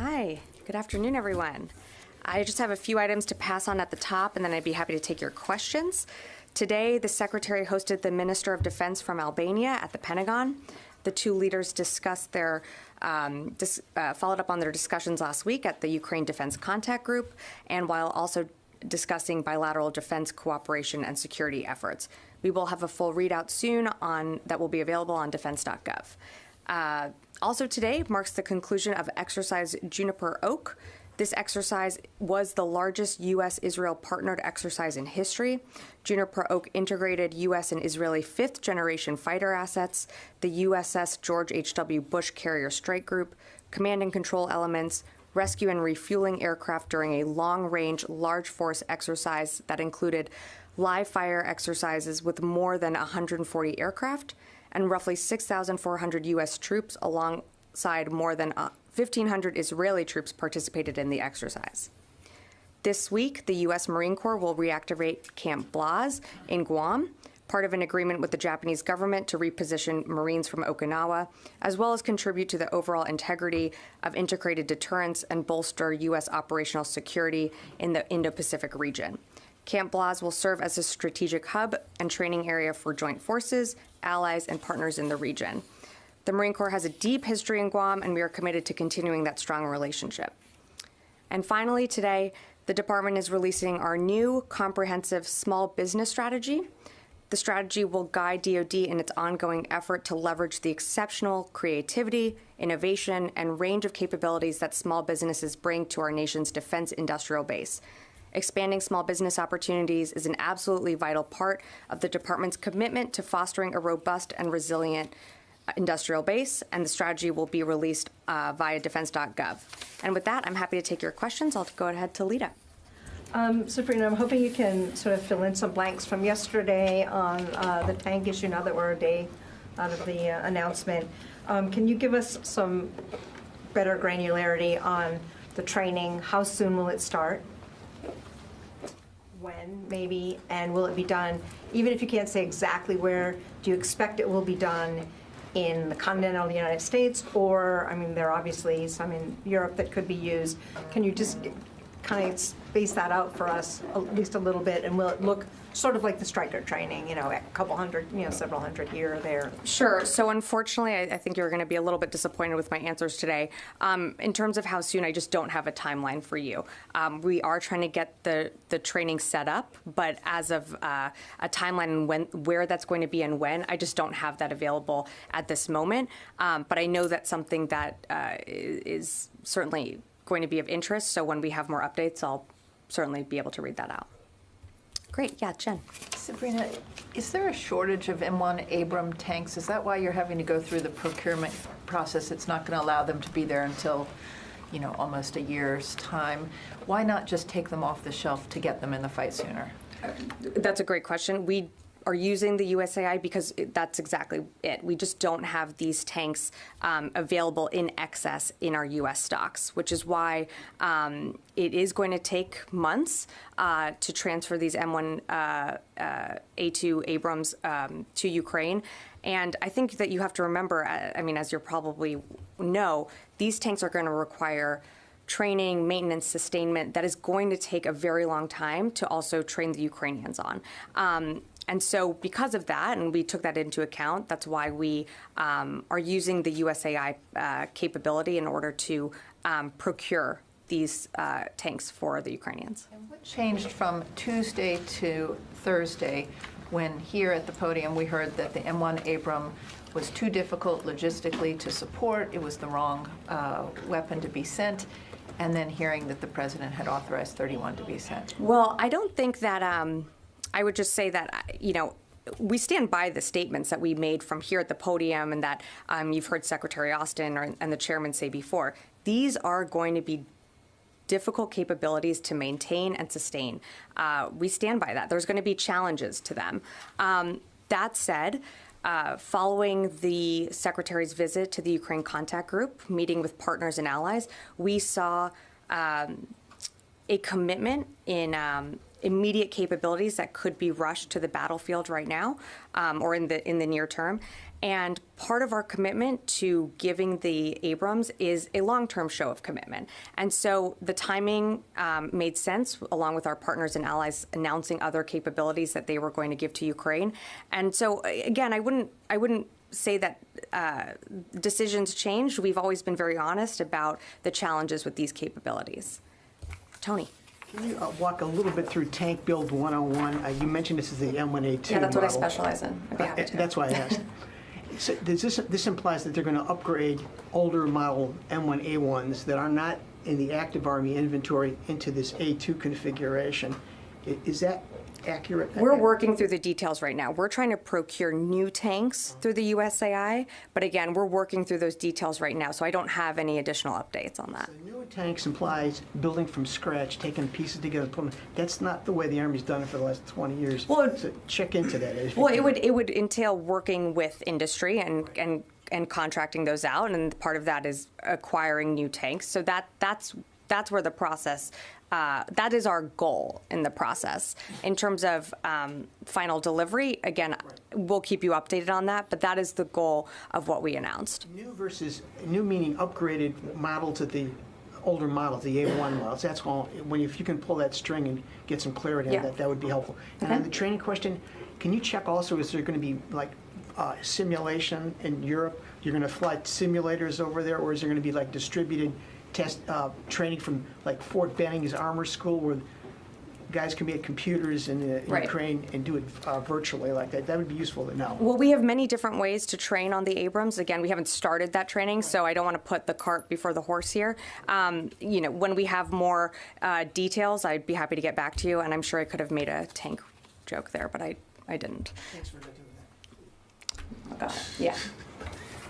Hi, good afternoon, everyone. I just have a few items to pass on at the top, and then I'd be happy to take your questions. Today, the Secretary hosted the Minister of Defense from Albania at the Pentagon. The two leaders discussed their, followed up on their discussions last week at the Ukraine Defense Contact Group, and while also discussing bilateral defense cooperation and security efforts. We will have a full readout soon that will be available on defense.gov. Also today marks the conclusion of Exercise Juniper Oak. This exercise was the largest U.S.-Israel partnered exercise in history. Juniper Oak integrated U.S. and Israeli fifth-generation fighter assets, the USS George H.W. Bush Carrier Strike Group, command and control elements, rescue and refueling aircraft during a long-range, large-force exercise that included live-fire exercises with more than 140 aircraft, and roughly 6,400 U.S. troops alongside more than 1,500 Israeli troops participated in the exercise. This week, the U.S. Marine Corps will reactivate Camp Blaz in Guam, part of an agreement with the Japanese government to reposition Marines from Okinawa, as well as contribute to the overall integrity of integrated deterrence and bolster U.S. operational security in the Indo-Pacific region. Camp Blaz will serve as a strategic hub and training area for joint forces, allies, and partners in the region. The Marine Corps has a deep history in Guam, and we are committed to continuing that strong relationship. And finally, today, the department is releasing our new comprehensive small business strategy. The strategy will guide DoD in its ongoing effort to leverage the exceptional creativity, innovation, and range of capabilities that small businesses bring to our nation's defense industrial base. Expanding small business opportunities is an absolutely vital part of the department's commitment to fostering a robust and resilient industrial base, and the strategy will be released via defense.gov. And with that, I'm happy to take your questions. I'll go ahead to Lita. Sabrina, I'm hoping you can sort of fill in some blanks from yesterday on the tank issue now that we're a day out of the announcement. Can you give us some better granularity on the training? How soon will it start? When, maybe, and will it be done? Even if you can't say exactly where, do you expect it will be done in the continental United States? Or, I mean, there are obviously some in Europe that could be used. Can you just kind of space that out for us at least a little bit, and will it look sort of like the Stryker training, a couple hundred, several hundred here or there? Sure. So unfortunately, I think you're going to be a little bit disappointed with my answers today. In terms of how soon, I just don't have a timeline for you. We are trying to get the training set up, but as of a timeline and where that's going to be and when, I just don't have that available at this moment. But I know that's something that is certainly going to be of interest. So when we have more updates, I'll certainly be able to read that out. Great. Yeah, Jen. Sabrina, is there a shortage of M1 Abram tanks? Is that why you're having to go through the procurement process? It's not going to allow them to be there until, almost a year's time. Why not just take them off the shelf to get them in the fight sooner? That's a great question. We are using the USAI because that's exactly it. We just don't have these tanks available in excess in our U.S. stocks, which is why it is going to take months to transfer these M1 A2 Abrams to Ukraine. And I think that you have to remember, as you probably know, these tanks are going to require training, maintenance, sustainment that is going to take a very long time to also train the Ukrainians on. And so because of that, and we took that into account, that's why we are using the USAI capability in order to procure these tanks for the Ukrainians. And what changed from Tuesday to Thursday when here at the podium we heard that the M1 Abram was too difficult logistically to support, it was the wrong weapon to be sent, and then hearing that the president had authorized 31 to be sent? Well, I don't think that... I would just say that, we stand by the statements that we made from here at the podium and that you've heard Secretary Austin and the chairman say before. These are going to be difficult capabilities to maintain and sustain. We stand by that. There's going to be challenges to them. That said, following the Secretary's visit to the Ukraine Contact Group, meeting with partners and allies, we saw a commitment in immediate capabilities that could be rushed to the battlefield right now, or in the near term. And part of our commitment to giving the Abrams is a long-term show of commitment. And so the timing made sense, along with our partners and allies announcing other capabilities that they were going to give to Ukraine. And so, again, I wouldn't say that decisions changed. We've always been very honest about the challenges with these capabilities. Tony. Can you walk a little bit through Tank Build 101? You mentioned this is the M1A2 Yeah, that's what I model. specialize in. I'd be happy to. That's why I asked. So this implies that they're going to upgrade older model M1A1s that are not in the active Army inventory into this A2 configuration. Is that accurate? We're working through the details right now. We're trying to procure new tanks through the USAI, but again, we're working through those details right now, so I don't have any additional updates on that. So new tanks implies building from scratch, taking pieces together, putting them. That's not the way the Army's done it for the last 20 years. Well, so check into that. Well, it would entail working with industry and contracting those out, and part of that is acquiring new tanks. So that's where the process. That is our goal in the process. In terms of final delivery, again, we'll keep you updated on that, but that is the goal of what we announced. New meaning upgraded model to the older models, the A1 models. That's all. If you can pull that string and get some clarity on that would be helpful. And on the training question, can you check also, is there going to be like simulation in Europe? You're going to fly simulators over there, or is there going to be like distributed test training from like Fort Benning's Armor School, where guys can be at computers in Ukraine and do it virtually like that? That would be useful to know. Well, we have many different ways to train on the Abrams. Again, we haven't started that training, so I don't want to put the cart before the horse here. When we have more details, I'd be happy to get back to you, and I'm sure I could have made a tank joke there, but I didn't. Thanks for doing that. Yeah.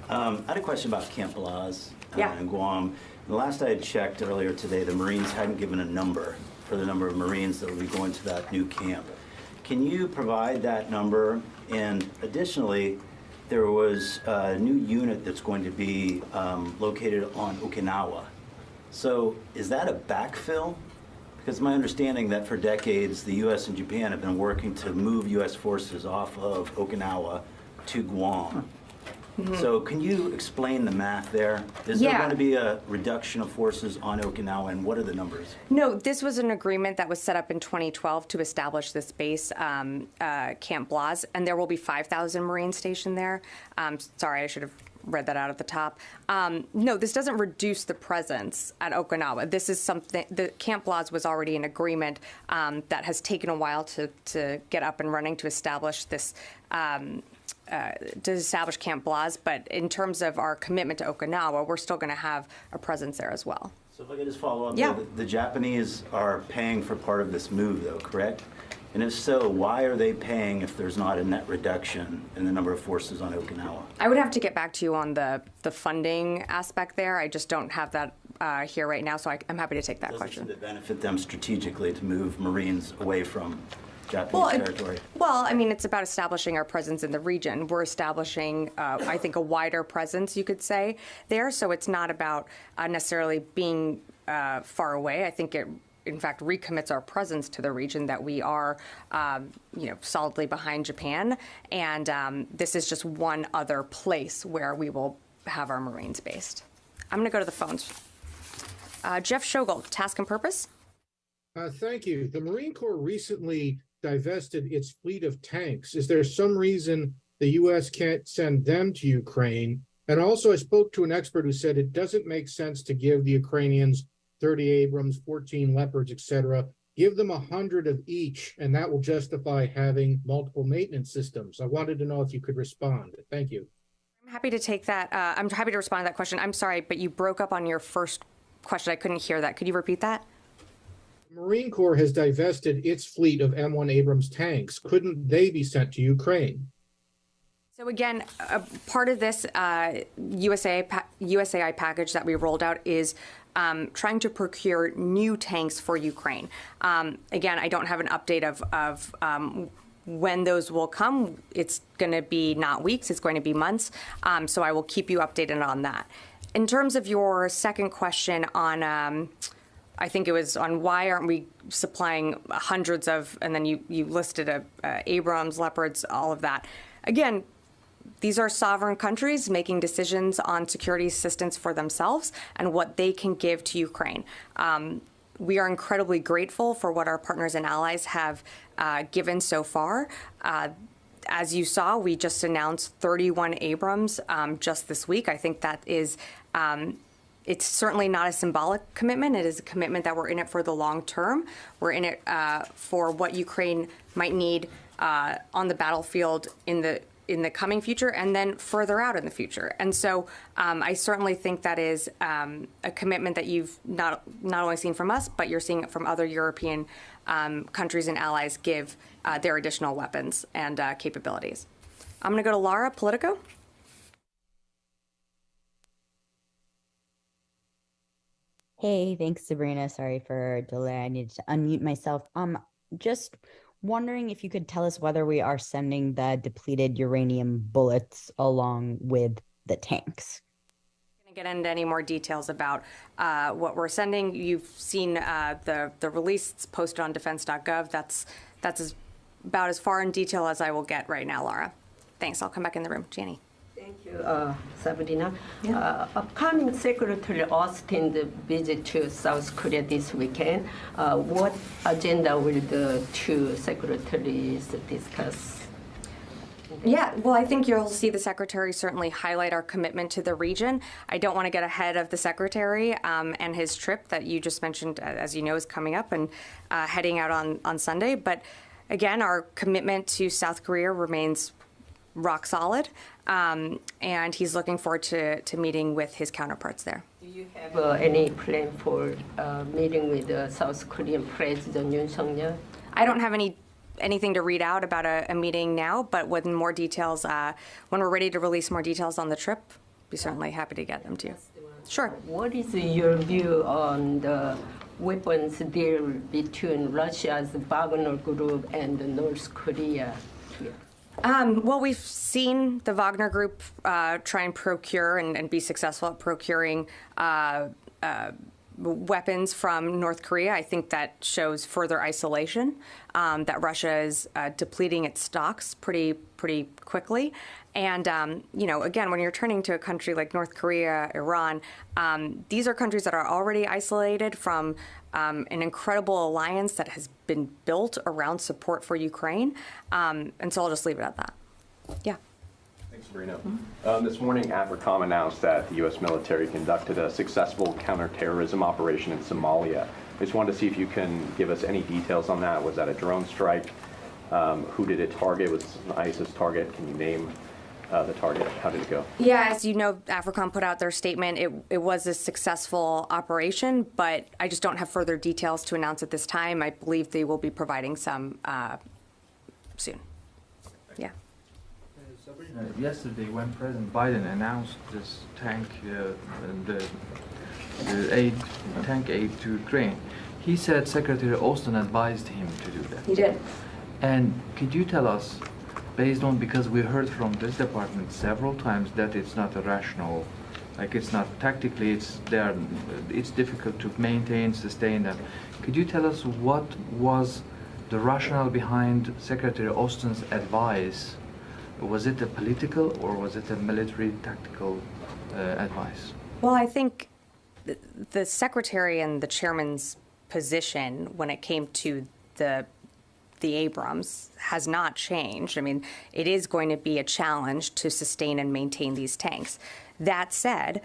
I had a question about Camp Blaz in Guam. The last I had checked earlier today, the Marines hadn't given a number for the number of Marines that would be going to that new camp. Can you provide that number? And additionally, there was a new unit that's going to be located on Okinawa. So is that a backfill? Because my understanding that for decades, the U.S. and Japan have been working to move U.S. forces off of Okinawa to Guam. Mm-hmm. So can you explain the math there? Is there going to be a reduction of forces on Okinawa, and what are the numbers? No, this was an agreement that was set up in 2012 to establish this base, Camp Blaz, and there will be 5,000 Marines stationed there. Sorry, I should have read that out at the top. No, this doesn't reduce the presence at Okinawa. This is something, the Camp Blaz was already an agreement that has taken a while to get up and running to establish this Camp Blaz, but in terms of our commitment to Okinawa, we're still going to have a presence there as well. So if I could just follow up, yeah. The Japanese are paying for part of this move, though, correct? And if so, why are they paying if there's not a net reduction in the number of forces on Okinawa? I would have to get back to you on the funding aspect there. I just don't have that here right now, so I'm happy to take that question. Does it benefit them strategically to move Marines away from Japanese territory? Well, I mean, it's about establishing our presence in the region. We're establishing, I think, a wider presence, you could say, there. So it's not about necessarily being far away. I think it, in fact, recommits our presence to the region, that we are, solidly behind Japan. And this is just one other place where we will have our Marines based. I'm going to go to the phones. Jeff Shogel, Task and Purpose. Thank you. The Marine Corps recently divested its fleet of tanks. Is there some reason the U.S. can't send them to Ukraine? And also, I spoke to an expert who said it doesn't make sense to give the Ukrainians 30 Abrams, 14 Leopards, etc. Give them 100 of each, and that will justify having multiple maintenance systems. I wanted to know if you could respond. Thank you. I'm happy to take that. I'm happy to respond to that question. I'm sorry, but you broke up on your first question. I couldn't hear that. Could you repeat that? The Marine Corps has divested its fleet of M1 Abrams tanks. Couldn't they be sent to Ukraine? So again, part of this USAI package that we rolled out is trying to procure new tanks for Ukraine. Again, I don't have an update of when those will come. It's going to be not weeks, it's going to be months. So I will keep you updated on that. In terms of your second question on I think it was on why aren't we supplying hundreds of, and then you listed Abrams, Leopards, all of that. Again, these are sovereign countries making decisions on security assistance for themselves and what they can give to Ukraine. We are incredibly grateful for what our partners and allies have given so far. As you saw, we just announced 31 Abrams just this week. I think that is, it's certainly not a symbolic commitment. It is a commitment that we're in it for the long term. We're in it for what Ukraine might need on the battlefield in the coming future and then further out in the future. And so I certainly think that is a commitment that you've not only seen from us, but you're seeing it from other European countries and allies give their additional weapons and capabilities. I'm going to go to Laura, Politico. Hey, thanks, Sabrina. Sorry for delay. I needed to unmute myself. Just wondering if you could tell us whether we are sending the depleted uranium bullets along with the tanks. I'm going to get into any more details about what we're sending. You've seen the release. It's posted on defense.gov. That's about as far in detail as I will get right now, Laura. Thanks. I'll come back in the room. Janie. Thank you, Sabrina. Yeah. Upcoming Secretary Austin's visit to South Korea this weekend, what agenda will the two secretaries discuss? Yeah, well, I think you'll see the Secretary certainly highlight our commitment to the region. I don't want to get ahead of the Secretary and his trip that you just mentioned, as you know, is coming up and heading out on Sunday. But again, our commitment to South Korea remains rock solid, and he's looking forward to meeting with his counterparts there. Do you have any plan for meeting with South Korean President Yoon Suk-yeol? I don't have anything to read out about a meeting now, but with more details, when we're ready to release more details on the trip, be certainly happy to get them to you. Sure. What is your view on the weapons deal between Russia's Wagner Group and North Korea here? Well, we've seen the Wagner Group try and procure and be successful at procuring weapons from North Korea. I think that shows further isolation, that Russia is depleting its stocks pretty quickly. And, again, when you're turning to a country like North Korea, Iran, these are countries that are already isolated from an incredible alliance that has been built around support for Ukraine. And so I'll just leave it at that. Yeah. Thanks, Sabrina. This morning, AFRICOM announced that the U.S. military conducted a successful counterterrorism operation in Somalia. I just wanted to see if you can give us any details on that. Was that a drone strike? Who did it target? Was it an ISIS target? Can you name the target? How did it go? Yeah, as you know, AFRICOM put out their statement. It was a successful operation, but I just don't have further details to announce at this time. I believe they will be providing some soon. Yeah. Sabrina, yesterday when President Biden announced this tank, tank aid to Ukraine, he said Secretary Austin advised him to do that. He did. And could you tell us, based on, because we heard from this department several times that it's not a rational, like it's not tactically, it's difficult to maintain, sustain them. Could you tell us what was the rationale behind Secretary Austin's advice? Was it a political or was it a military tactical advice? Well, I think the Secretary and the Chairman's position when it came to the Abrams has not changed. I mean, it is going to be a challenge to sustain and maintain these tanks. That said,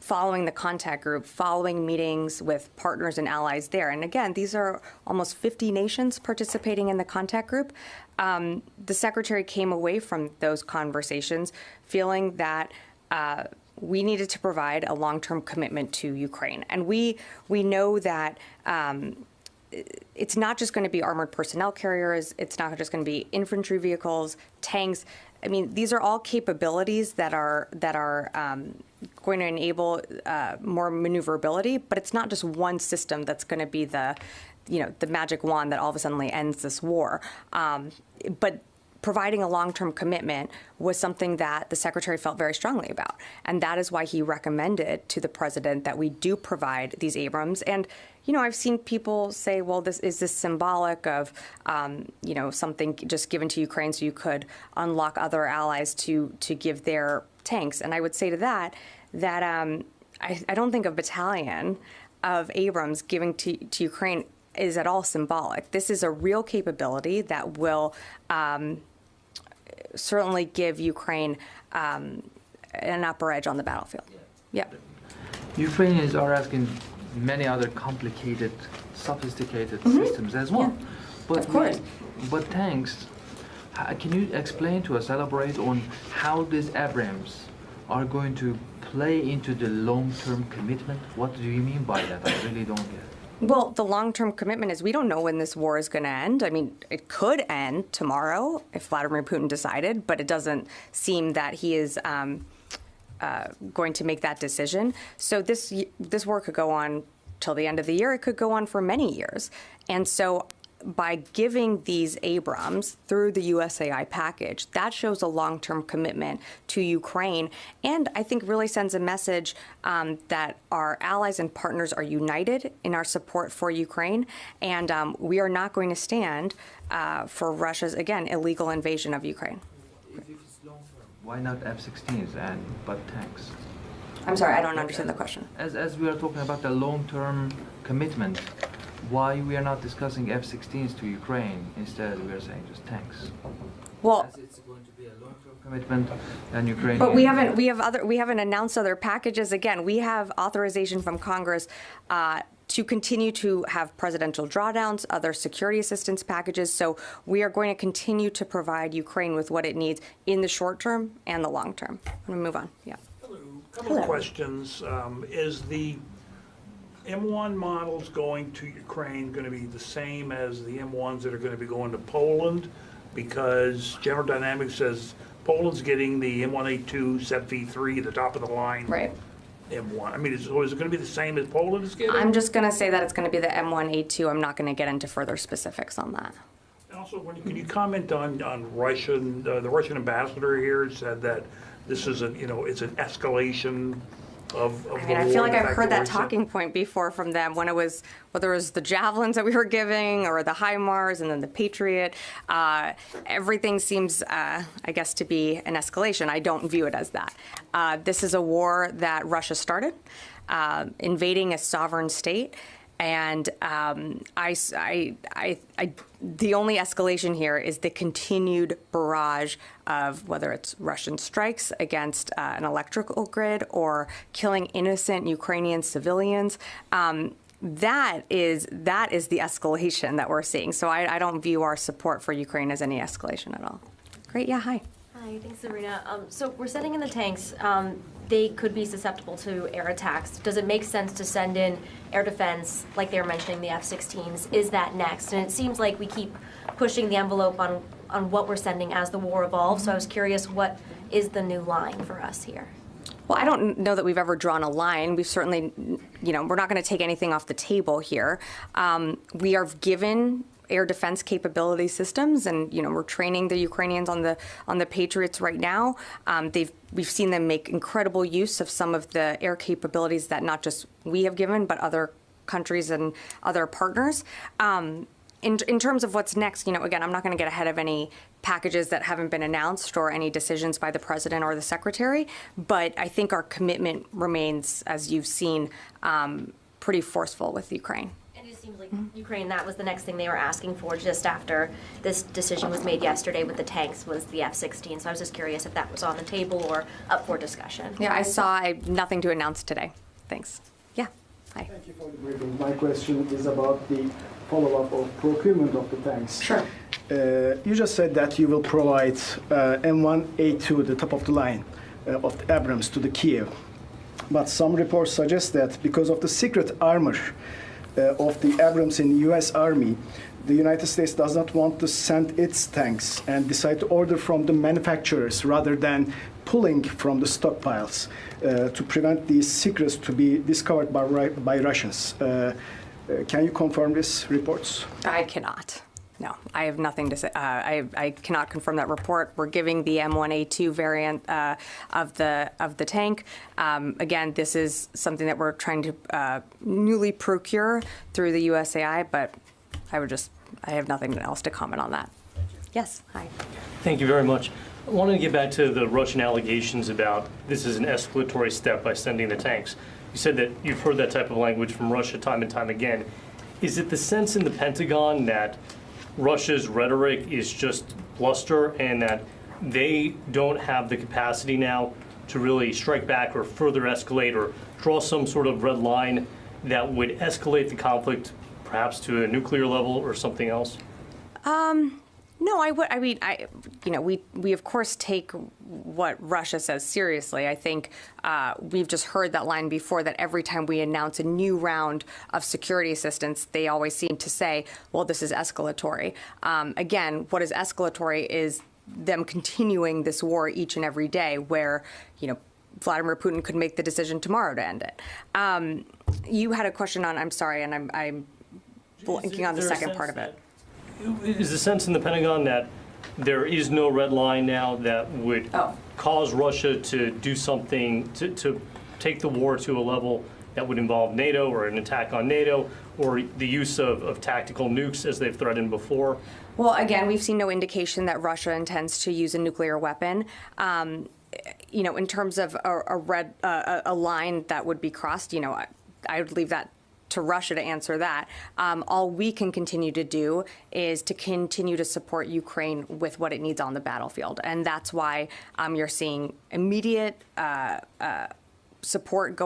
following the contact group, following meetings with partners and allies there, and again, these are almost 50 nations participating in the contact group, the Secretary came away from those conversations feeling that we needed to provide a long-term commitment to Ukraine. And we know that it's not just going to be armored personnel carriers. It's not just going to be infantry vehicles, tanks. I mean, these are all capabilities that are going to enable more maneuverability. But it's not just one system that's going to be the magic wand that all of a sudden ends this war. But providing a long-term commitment was something that the Secretary felt very strongly about. And that is why he recommended to the President that we do provide these Abrams. And, you know, I've seen people say, well, is this symbolic of, you know, something just given to Ukraine so you could unlock other allies to give their tanks? And I would say to that I don't think a battalion of Abrams giving to Ukraine is at all symbolic. This is a real capability that will certainly give Ukraine an upper edge on the battlefield. Yeah. Ukrainians are asking many other complicated, sophisticated systems as well. Yeah. But of course. But tanks, can you explain to us, elaborate on how these Abrams are going to play into the long-term commitment? What do you mean by that? I really don't get it. Well, the long-term commitment is we don't know when this war is going to end. I mean, it could end tomorrow if Vladimir Putin decided, but it doesn't seem that he is going to make that decision. So this war could go on till the end of the year. It could go on for many years. And so by giving these Abrams through the USAI package, that shows a long-term commitment to Ukraine, and I think really sends a message that our allies and partners are united in our support for Ukraine, and we are not going to stand for Russia's, again, illegal invasion of Ukraine. If it's long-term, why not F-16s but tanks? I'm sorry, I don't understand the question. As we are talking about the long-term commitment, why we are not discussing F-16s to Ukraine? Instead, we are saying just tanks. Well, as it's going to be a long-term commitment, and Ukraine. But we haven't announced other packages. Again, we have authorization from Congress to continue to have presidential drawdowns, other security assistance packages. So we are going to continue to provide Ukraine with what it needs in the short term and the long term. I'm going to move on. Yeah. Hello. A couple of questions. Is the M1 models going to Ukraine going to be the same as the M1s that are going to be going to Poland? Because General Dynamics says Poland's getting the M1A2 ZV3, the top of the line. Right. M1. I mean, is it going to be the same as Poland is getting? I'm just going to say that it's going to be the M1A2. I'm not going to get into further specifics on that. And also, can you comment on Russian? The Russian ambassador here said that this is it's an escalation of the war. I feel like I've heard that talking point before from them when it was, whether it was the javelins that we were giving or the HIMARS and then the Patriot. Everything seems, I guess, to be an escalation. I don't view it as that. This is a war that Russia started, invading a sovereign state. And the only escalation here is the continued barrage of whether it's Russian strikes against an electrical grid or killing innocent Ukrainian civilians. That is the escalation that we're seeing. So I don't view our support for Ukraine as any escalation at all. Great. Yeah. Hi. Hi. Thanks, Sabrina. So we're sending in the tanks. They could be susceptible to air attacks. Does it make sense to send in air defense, like they were mentioning the F-16s? Is that next? And it seems like we keep pushing the envelope on what we're sending as the war evolves. So I was curious, what is the new line for us here? Well, I don't know that we've ever drawn a line. We've certainly, we're not going to take anything off the table here. We are given air defense capability systems, and we're training the Ukrainians on the Patriots right now. We've seen them make incredible use of some of the air capabilities that not just we have given, but other countries and other partners. In terms of what's next, again, I'm not going to get ahead of any packages that haven't been announced or any decisions by the president or the secretary, but I think our commitment remains, as you've seen, pretty forceful with Ukraine. It seems like Ukraine, that was the next thing they were asking for just after this decision was made yesterday with the tanks, was the F-16. So I was just curious if that was on the table or up for discussion. Yeah, I saw nothing to announce today. Thanks. Yeah. Hi. Thank you for the briefing. My question is about the follow-up of procurement of the tanks. Sure. You just said that you will provide M1A2, the top of the line of the Abrams, to the Kiev. But some reports suggest that because of the secret armor of the Abrams in the U.S. Army, the United States does not want to send its tanks and decide to order from the manufacturers rather than pulling from the stockpiles to prevent these secrets to be discovered by Russians. Can you confirm these reports? I cannot. No, I have nothing to say. I cannot confirm that report. We're giving the M1A2 variant of the tank. Again, this is something that we're trying to newly procure through the USAI, but I have nothing else to comment on that. Yes, hi. Thank you very much. I wanted to get back to the Russian allegations about this is an escalatory step by sending the tanks. You said that you've heard that type of language from Russia time and time again. Is it the sense in the Pentagon that Russia's rhetoric is just bluster and that they don't have the capacity now to really strike back or further escalate or draw some sort of red line that would escalate the conflict perhaps to a nuclear level or something else? No, we of course take what Russia says seriously. I think we've just heard that line before, that every time we announce a new round of security assistance, they always seem to say, well, this is escalatory. Again, what is escalatory is them continuing this war each and every day, where, Vladimir Putin could make the decision tomorrow to end it. You had a question on, I'm sorry, and I'm blanking on the second part of it. Is the sense in the Pentagon that there is no red line now that would cause Russia to do something, to take the war to a level that would involve NATO or an attack on NATO or the use of tactical nukes as they've threatened before? Well, again, we've seen no indication that Russia intends to use a nuclear weapon. In terms of a line that would be crossed, I would leave that to Russia to answer that. All we can continue to do is to continue to support Ukraine with what it needs on the battlefield. And that's why you're seeing immediate support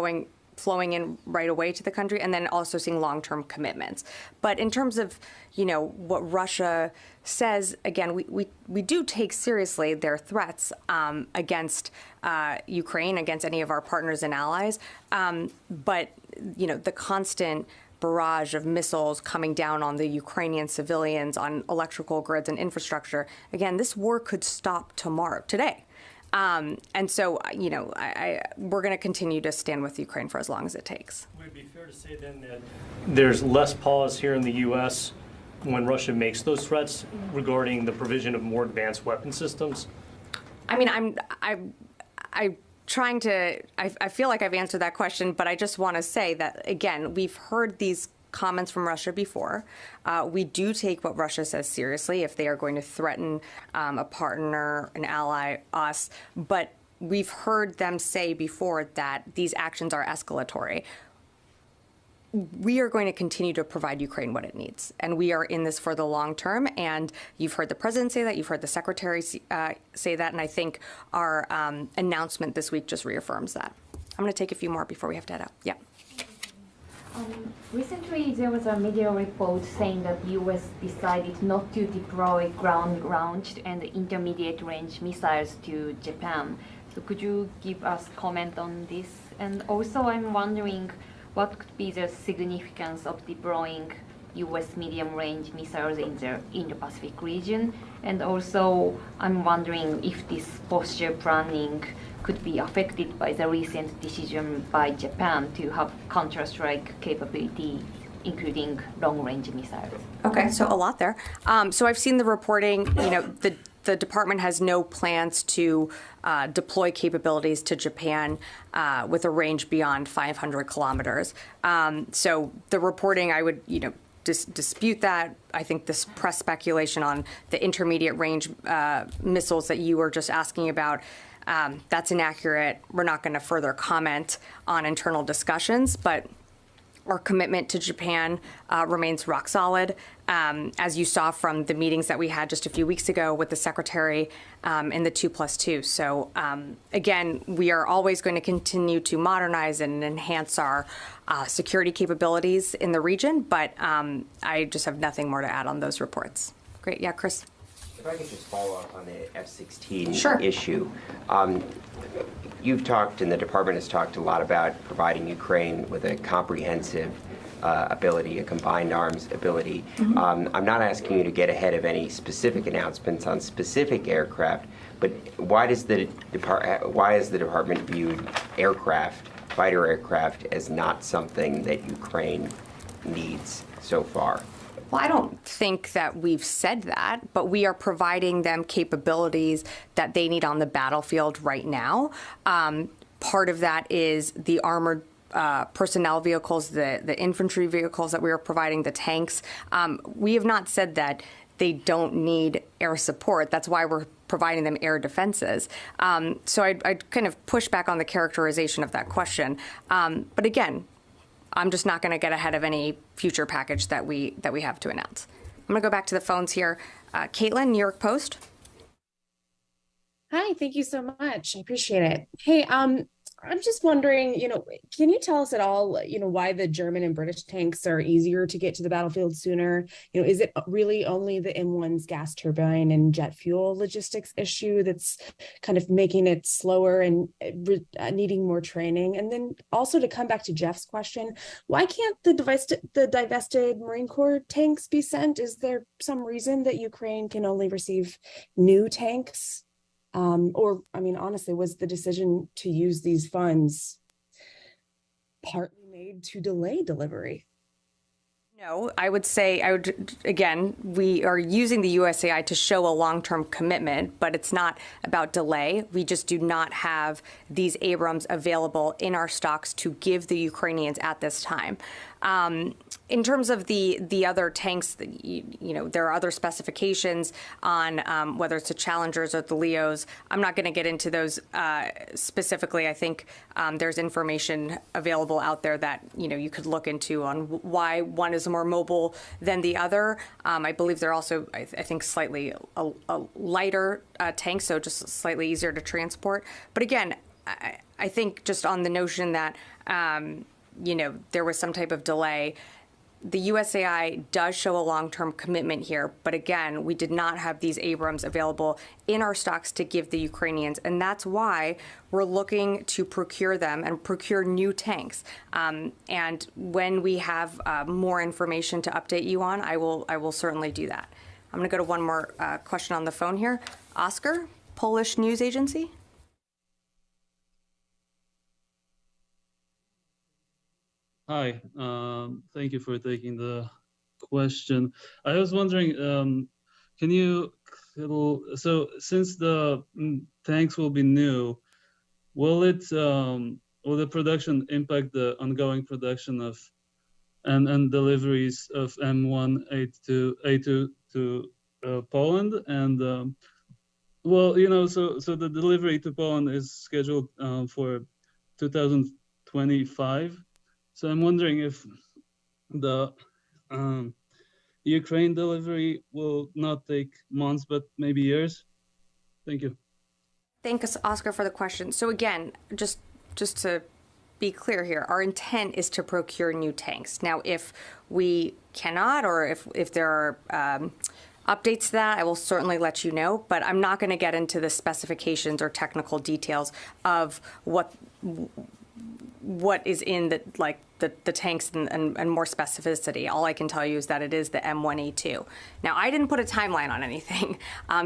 flowing in right away to the country, and then also seeing long-term commitments. But in terms of, what Russia says, again, we do take seriously their threats against Ukraine, against any of our partners and allies. But, the constant barrage of missiles coming down on the Ukrainian civilians, on electrical grids and infrastructure, again, this war could stop today. And so, we're going to continue to stand with Ukraine for as long as it takes. Would it be fair to say then that there's less pause here in the U.S. when Russia makes those threats regarding the provision of more advanced weapon systems? I mean, I'm trying to, I feel like I've answered that question, but I just want to say that, again, we've heard these comments from Russia before. We do take what Russia says seriously if they are going to threaten a partner, an ally, us. But we've heard them say before that these actions are escalatory. We are going to continue to provide Ukraine what it needs. And we are in this for the long term. And you've heard the president say that. You've heard the secretary say that. And I think our announcement this week just reaffirms that. I'm going to take a few more before we have to head out. Yeah. Recently, there was a media report saying that the U.S. decided not to deploy ground-launched and intermediate-range missiles to Japan. So could you give us comment on this? And also, I'm wondering what could be the significance of deploying U.S. medium-range missiles in the Pacific region? And also, I'm wondering if this posture planning could be affected by the recent decision by Japan to have counter-strike capability, including long-range missiles. Okay, so a lot there. So I've seen the reporting. The department has no plans to deploy capabilities to Japan with a range beyond 500 kilometers. So the reporting, I would, dispute that. I think this press speculation on the intermediate range missiles that you were just asking about, that's inaccurate. We're not going to further comment on internal discussions, but our commitment to Japan remains rock solid. As you saw from the meetings that we had just a few weeks ago with the Secretary in the 2+2. So again, we are always going to continue to modernize and enhance our security capabilities in the region, but I just have nothing more to add on those reports. Great. Yeah, Chris? If I could just follow up on the F-16 issue. You've talked, and the department has talked a lot about providing Ukraine with a comprehensive ability, a combined arms ability. I'm not asking you to get ahead of any specific announcements on specific aircraft, but why has the department viewed fighter aircraft, as not something that Ukraine needs so far? Well, I don't think that we've said that, but we are providing them capabilities that they need on the battlefield right now. Part of that is the armored personnel vehicles, the infantry vehicles that we are providing, the tanks. We have not said that they don't need air support. That's why we're providing them air defenses. So I'd kind of push back on the characterization of that question. But again, I'm just not going to get ahead of any future package that we have to announce. I'm going to go back to the phones here. Caitlin, New York Post. Hi, thank you so much. I appreciate it. Hey, I'm just wondering, can you tell us at all, why the German and British tanks are easier to get to the battlefield sooner? Is it really only the M1's gas turbine and jet fuel logistics issue that's kind of making it slower and needing more training? And then also to come back to Jeff's question, why can't the divested Marine Corps tanks be sent? Is there some reason that Ukraine can only receive new tanks? Honestly, was the decision to use these funds partly made to delay delivery? No, again, we are using the USAI to show a long-term commitment, but it's not about delay. We just do not have these Abrams available in our stocks to give the Ukrainians at this time. In terms of the other tanks, there are other specifications on whether it's the Challengers or the Leos. I'm not going to get into those specifically. I think there's information available out there that you could look into on why one is more mobile than the other. I believe they're also, I think, slightly a lighter tank, so just slightly easier to transport. But again, I think just on the notion that there was some type of delay. The USAI does show a long-term commitment here, but again, we did not have these Abrams available in our stocks to give the Ukrainians, and that's why we're looking to procure them and procure new tanks. And when we have more information to update you on, I will certainly do that. I'm going to go to one more question on the phone here. Oscar, Polish news agency. Hi, thank you for taking the question. I was wondering, so since the tanks will be new, will the production impact the ongoing production of and deliveries of M1A2 to Poland? And so the delivery to Poland is scheduled for 2025. So I'm wondering if the Ukraine delivery will not take months, but maybe years. Thank you. Thanks, Oscar, for the question. So again, just to be clear here, our intent is to procure new tanks. Now, if we cannot, or if there are updates to that, I will certainly let you know. But I'm not going to get into the specifications or technical details of what is in the tanks and more specificity. All I can tell you is that it is the M1A2. Now, I didn't put a timeline on anything,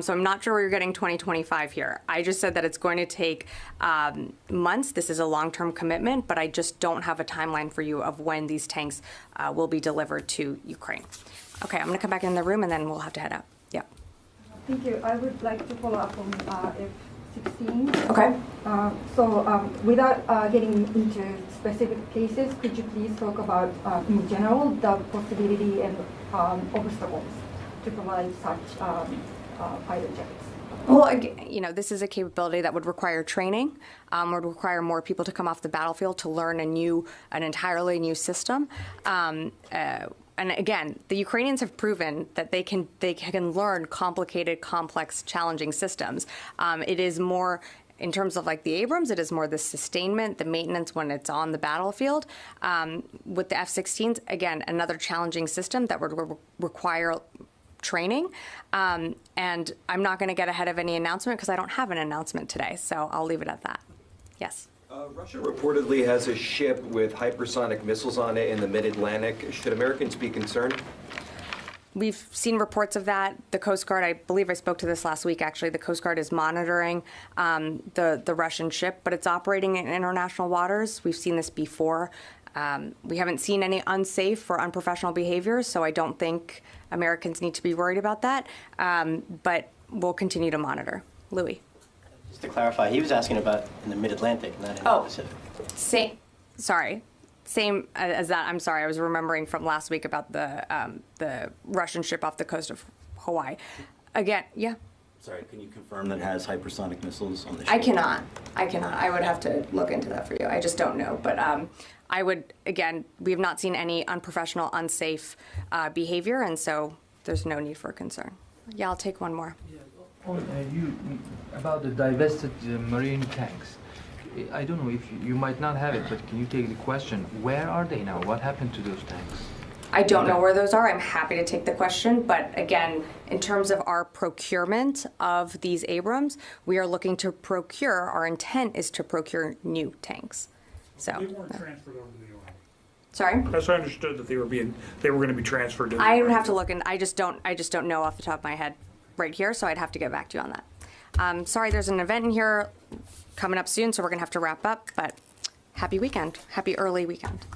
so I'm not sure where you're getting 2025 here. I just said that it's going to take months. This is a long-term commitment, but I just don't have a timeline for you of when these tanks will be delivered to Ukraine. Okay, I'm going to come back in the room, and then we'll have to head out. Yeah. Thank you. I would like to follow up on F-16. Okay. Without getting into specific cases, could you please talk about, in general, the possibility and obstacles to provide such fighter jets? Well, this is a capability that would require training, would require more people to come off the battlefield to learn an entirely new system. And again, the Ukrainians have proven that they can learn complicated, complex, challenging systems. It is more, in terms of like the Abrams, it is more the sustainment, the maintenance when it's on the battlefield. With the F-16s, again, another challenging system that would require training. And I'm not going to get ahead of any announcement because I don't have an announcement today. So I'll leave it at that. Yes. Russia reportedly has a ship with hypersonic missiles on it in the mid-Atlantic. Should Americans be concerned? We've seen reports of that. The Coast Guard, I believe I spoke to this last week, actually, the Coast Guard is monitoring the Russian ship, but it's operating in international waters. We've seen this before. We haven't seen any unsafe or unprofessional behaviors, so I don't think Americans need to be worried about that. But we'll continue to monitor. Louis. Just to clarify, he was asking about in the Mid-Atlantic, not in the Pacific. Same as that. I'm sorry, I was remembering from last week about the Russian ship off the coast of Hawaii. Again, yeah. Sorry, can you confirm that it has hypersonic missiles on the ship? I cannot. I would have to look into that for you. I just don't know. But I would, again, we have not seen any unprofessional, unsafe behavior, and so there's no need for concern. Yeah, I'll take one more. About the divested marine tanks. I don't know if you might not have it, but can you take the question? Where are they now? What happened to those tanks? I don't know where those are. I'm happy to take the question, but again, in terms of our procurement of these Abrams, we are looking to procure, our intent is to procure new tanks. So They weren't transferred over to the Army. Sorry? That's what I understood, that they were going to be transferred to the I would Army. have to look, and I just don't know off the top of my head right here, so I'd have to get back to you on that. Sorry, there's an event in here coming up soon, so we're going to have to wrap up, but happy weekend. Happy early weekend.